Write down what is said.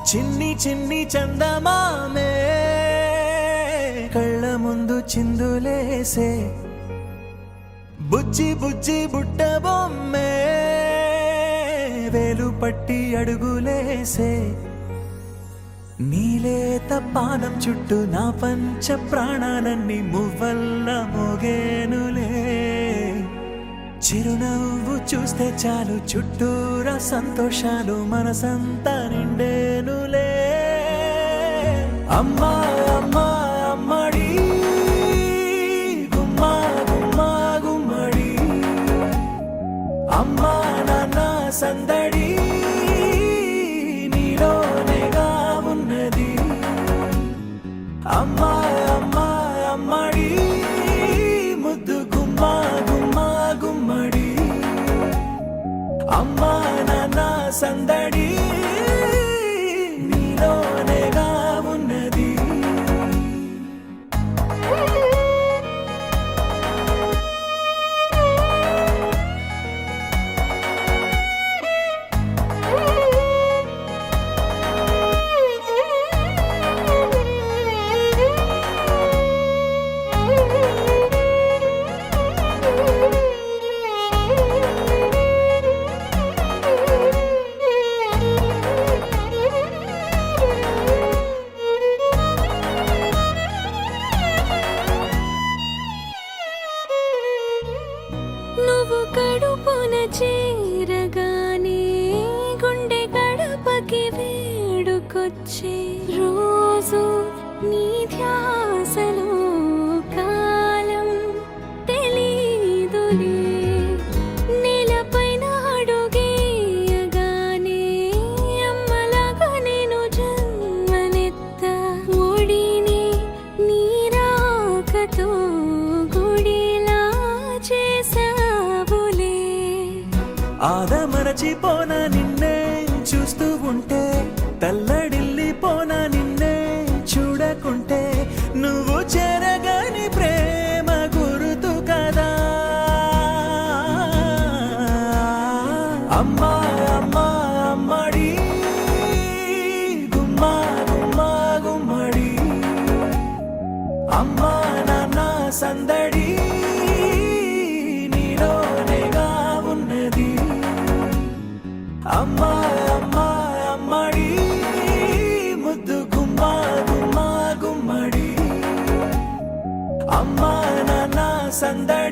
చిన్ని చిన్ని చందమామే కళ్ళ ముందు చిందులేసే బుజ్జి బుజ్జి బుట్ట బొమ్మే వేలు పట్టి అడుగులేసే నీలేత పానం చుట్టూ నా పంచ ప్రాణాలన్నీ మువ్వల్ల మోగేనులే చిరునవ్వు చూస్తే చాలు చుట్టూరా సంతోషాలు మనసంతా నిండేనులే అమ్మా అమ్మా అమ్మడి గుమ్మా గుమ్మా గుమ్మడి అమ్మా నాన్న సందడి నీలోనేగా ఉన్నది అమ్మా అమ్మా అమ్మడి ముద్దు గుమ్మా గుమ్మా గుమ్మడి అమ్మా నాన్న సందడి నీలోనేగా ఉన్నది నువ్వు కడుపున చేరగానే గుండె గడపకి వేడుకొచ్చే రోజు నీ ధ్యాసలో కాలం తెలీదులే నేలపైన అడుగేయగానే అమ్మలాగా నేను జన్మనెత్త ఒడిని నీ రాకతో గుడిలా చేసావులే ఆదమరచిపోన నిన్నే చూస్తూ ఉంటే తల్లడిల్లిపోన నిన్నే చూడకుంటే నువ్వు చెరగని ప్రేమ గురుతు కదా అమ్మా అమ్మా అమ్మడి గుమ్మా గుమ్మా గుమ్మడి అమ్మా నాన్న సందడి నీలోనేగా ఉన్నది అమ్మా అమ్మా అమ్మడి ముద్దు గుమ్మా గుమ్మా గుమ్మడి అమ్మా నాన్న సందడి